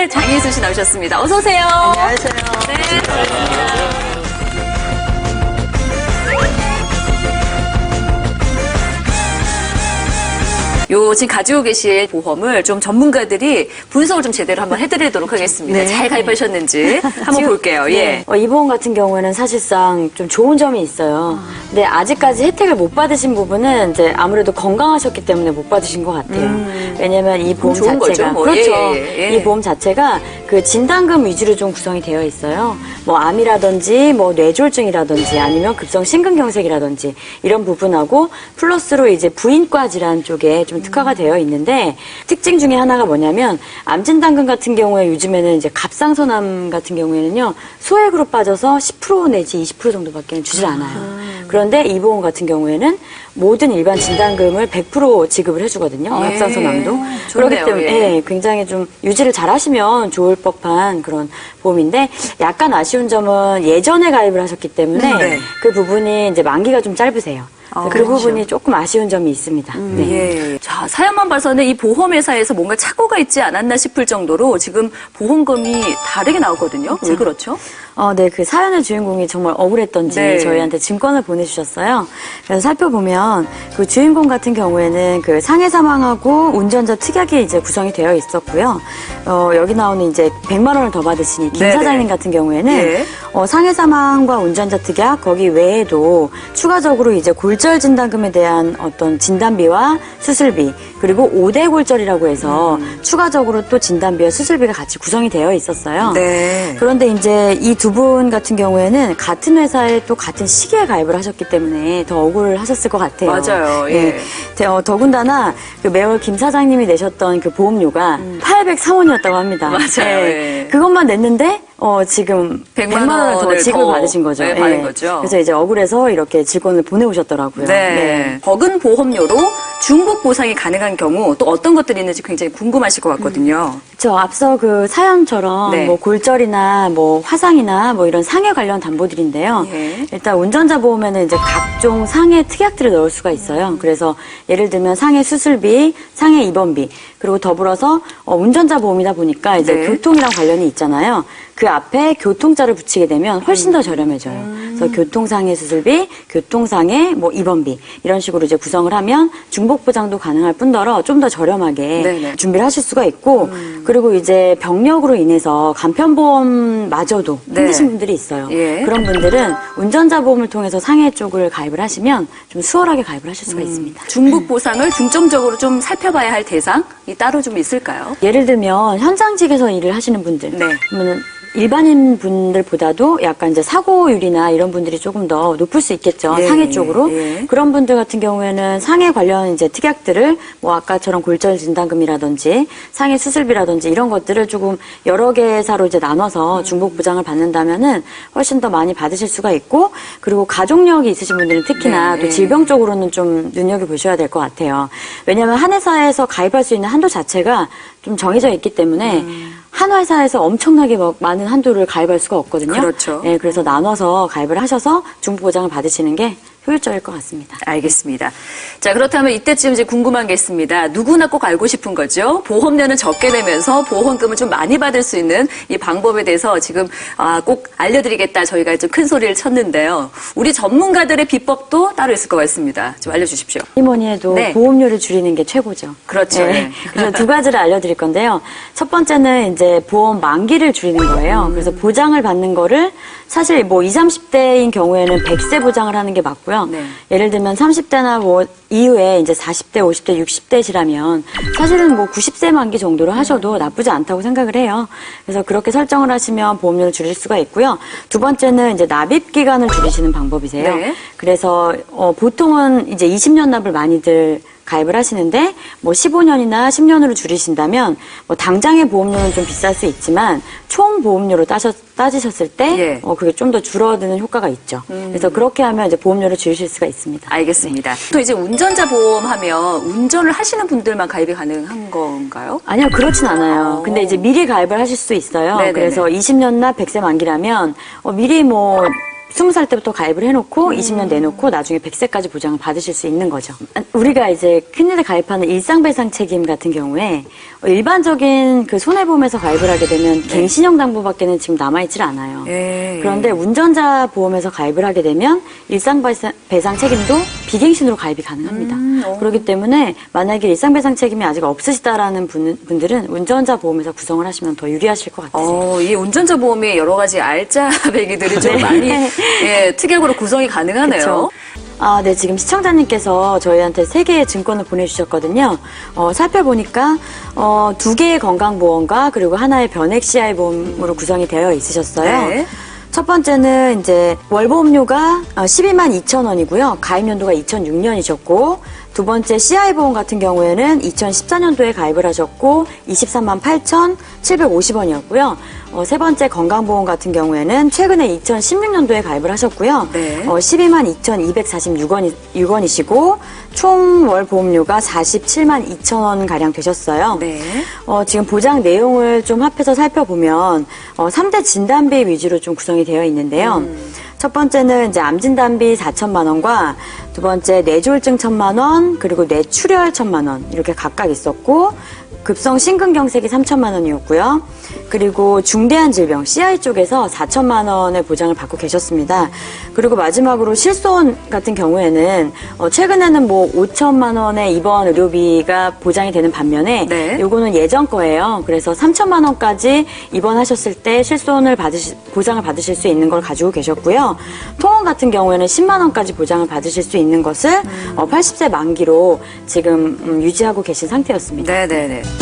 오늘 장혜순 씨 나오셨습니다. 어서 오세요. 안녕하세요. 네, 반갑습니다. 요 지금 가지고 계신 보험을 좀 전문가들이 분석을 좀 제대로 한번 해드리도록 하겠습니다. 네. 잘 가입하셨는지 한번 볼게요. 네. 예. 이 보험 같은 경우에는 사실상 좀 좋은 점이 있어요. 근데 아직까지 혜택을 못 받으신 부분은 이제 아무래도 건강하셨기 때문에 못 받으신 것 같아요. 왜냐면 이 보험 좋은 자체가 거죠, 뭐. 그렇죠. 예. 이 보험 자체가 그 진단금 위주로 좀 구성이 되어 있어요. 뭐 암이라든지 뭐 뇌졸중이라든지 아니면 급성 심근경색이라든지 이런 부분하고 플러스로 이제 부인과 질환 쪽에 좀 특화가 되어 있는데 특징 중에 하나가 뭐냐면 암 진단금 같은 경우에 요즘에는 이제 갑상선암 같은 경우에는요 소액으로 빠져서 10% 내지 20% 정도밖에 주질 않아요. 그런데 이 보험 같은 경우에는 모든 일반 진단금을 100% 지급을 해주거든요. 갑상선암도. 그렇기 좋네요. 때문에 예. 굉장히 좀 유지를 잘 하시면 좋을 법한 그런 보험인데 약간 아쉬운 점은 예전에 가입을 하셨기 때문에 네. 그 부분이 이제 만기가 좀 짧으세요. 그 그렇죠. 부분이 조금 아쉬운 점이 있습니다. 네. 예. 자, 사연만 봐서는 이 보험회사에서 뭔가 착오가 있지 않았나 싶을 정도로 지금 보험금이 다르게 나오거든요. 왜 그렇죠? 네, 그 사연의 주인공이 정말 억울했던지 네. 저희한테 증권을 보내주셨어요. 그래서 살펴보면 그 주인공 같은 경우에는 그 상해 사망하고 운전자 특약이 이제 구성이 되어 있었고요. 여기 나오는 이제 100만 원을 더 받으시니 김 네네. 사장님 같은 경우에는 예. 상해 사망과 운전자 특약 거기 외에도 추가적으로 이제 골절 진단금에 대한 어떤 진단비와 수술비 그리고 5대 골절이라고 해서 추가적으로 또 진단비와 수술비가 같이 구성이 되어 있었어요. 네. 그런데 이제 이 두 분 같은 경우에는 같은 회사에 또 같은 시기에 가입을 하셨기 때문에 더 억울을 하셨을 것 같아요. 맞아요. 예. 더군다나 그 매월 김 사장님이 내셨던 그 보험료가 803원이었다고 합니다. 맞아요. 예. 그것만 냈는데 지금 100만 원을 더 지급을 받으신 거죠. 네, 받은 거죠. 그래서 이제 억울해서 이렇게 질권을 보내오셨더라고요. 네. 적은 보험료로 중복 보상이 가능한 경우 또 어떤 것들이 있는지 굉장히 궁금하실 것 같거든요. 저 앞서 그 사연처럼 네. 뭐 골절이나 뭐 화상이나 뭐 이런 상해 관련 담보들인데요. 예. 일단 운전자 보험에는 이제 각종 상해 특약들을 넣을 수가 있어요. 그래서 예를 들면 상해 수술비, 상해 입원비, 그리고 더불어서 운전자 보험이다 보니까 이제 네. 교통이랑 관련이 있잖아요. 그 앞에 교통자를 붙이게 되면 훨씬 더 저렴해져요. 그래서 교통상해 수술비, 교통상해 뭐 입원비 이런 식으로 이제 구성을 하면 중복 보장도 가능할 뿐더러 좀 더 저렴하게 네네. 준비를 하실 수가 있고 그리고 이제 병력으로 인해서 간편보험마저도 네. 힘드신 분들이 있어요. 예. 그런 분들은 운전자 보험을 통해서 상해 쪽을 가입을 하시면 좀 수월하게 가입을 하실 수가 있습니다. 중복 보상을 중점적으로 좀 살펴봐야 할 대상이 따로 좀 있을까요? 예를 들면 현장직에서 일을 하시는 분들 네. 그러면 일반인 분들보다도 약간 이제 사고율이나 이런 분들이 조금 더 높을 수 있겠죠. 네. 상해 쪽으로. 네. 그런 분들 같은 경우에는 상해 관련 이제 특약들을 뭐 아까처럼 골절 진단금이라든지 상해 수술비라든지 이런 것들을 조금 여러 개사로 이제 나눠서 중복 보장을 받는다면은 훨씬 더 많이 받으실 수가 있고 그리고 가족력이 있으신 분들은 특히나 네. 또 질병 쪽으로는 좀 눈여겨보셔야 될 것 같아요. 왜냐하면 한 회사에서 가입할 수 있는 한도 자체가 좀 정해져 있기 때문에 한 회사에서 엄청나게 많은 한도를 가입할 수가 없거든요. 그렇죠. 네, 그래서 나눠서 가입을 하셔서 중복 보장을 받으시는 게 효율적일 것 같습니다. 알겠습니다. 자, 그렇다면 이때쯤 이제 궁금한 게 있습니다. 누구나 꼭 알고 싶은 거죠. 보험료는 적게 내면서 보험금을 좀 많이 받을 수 있는 이 방법에 대해서 지금 꼭 알려드리겠다 저희가 좀 큰 소리를 쳤는데요. 우리 전문가들의 비법도 따로 있을 것 같습니다. 좀 알려주십시오. 뭐니 해도 네. 보험료를 줄이는 게 최고죠. 그렇죠. 네. 네. 그래서 두 가지를 알려드릴 건데요. 첫 번째는 이제 보험 만기를 줄이는 거예요. 그래서 보장을 받는 거를 사실 뭐 20, 30대인 경우에는 100세 보장을 하는 게 맞고요. 네. 예를 들면 30대나 뭐 이후에 이제 40대, 50대, 60대시라면 사실은 뭐 90세 만기 정도로 하셔도 나쁘지 않다고 생각을 해요. 그래서 그렇게 설정을 하시면 보험료를 줄일 수가 있고요. 두 번째는 이제 납입 기간을 줄이시는 방법이세요. 네. 그래서 보통은 이제 20년 납을 많이들 가입을 하시는데 뭐 15년이나 10년으로 줄이신다면 뭐 당장의 보험료는 좀 비쌀 수 있지만 총 보험료로 따지셨을 때 예. 그게 좀 더 줄어드는 효과가 있죠. 그래서 그렇게 하면 이제 보험료를 줄이실 수가 있습니다. 알겠습니다. 또 이제 운전자 보험하면 운전을 하시는 분들만 가입이 가능한 건가요? 아니요, 그렇진 않아요. 근데 이제 미리 가입을 하실 수 있어요. 네네네. 그래서 20년 납 100세 만기라면 미리 뭐 20살 때부터 가입을 해놓고 20년 내놓고 나중에 100세까지 보장을 받으실 수 있는 거죠. 우리가 이제 큰일에 가입하는 일상배상 책임 같은 경우에 일반적인 그 손해보험에서 가입을 하게 되면 갱신형 담보밖에는 지금 남아있질 않아요. 예. 그런데 운전자 보험에서 가입을 하게 되면 일상배상 책임도 비갱신으로 가입이 가능합니다. 그렇기 때문에 만약에 일상배상 책임이 아직 없으시다라는 분들은 운전자 보험에서 구성을 하시면 더 유리하실 것 같아요. 이 운전자 보험이 여러 가지 알짜배기들이 좀 많이 특약으로 구성이 가능하네요. 그쵸. 네, 지금 시청자님께서 저희한테 3개의 증권을 보내주셨거든요. 살펴보니까, 2개의 건강보험과 그리고 하나의 변액 CI 보험으로 구성이 되어 있으셨어요. 네. 첫 번째는 이제 월보험료가 12만 2천 원이고요. 가입 연도가 2006년이셨고, 두 번째 CI 보험 같은 경우에는 2014년도에 가입을 하셨고 23만 8,750원이었고요. 세 번째 건강보험 같은 경우에는 최근에 2016년도에 가입을 하셨고요. 네. 12만 2,246원이시고 총 월 보험료가 47만 2천 원 가량 되셨어요. 네. 지금 보장 내용을 좀 합해서 살펴보면 3대 진단비 위주로 좀 구성이 되어 있는데요. 첫 번째는 이제 암진단비 4천만 원과 두 번째 뇌졸중 1,000만 원, 그리고 뇌출혈 1,000만 원 이렇게 각각 있었고 급성 심근경색이 3천만 원이었고요. 그리고 중대한 질병 CI 쪽에서 4천만 원의 보장을 받고 계셨습니다. 그리고 마지막으로 실손 같은 경우에는 최근에는 뭐 5천만 원의 입원 의료비가 보장이 되는 반면에 네. 요거는 예전 거예요. 그래서 3천만 원까지 입원하셨을 때 실손을 보장을 받으실 수 있는 걸 가지고 계셨고요. 통원 같은 경우에는 10만 원까지 보장을 받으실 수 있는 것을 80세 만기로 지금 유지하고 계신 상태였습니다. 네네네.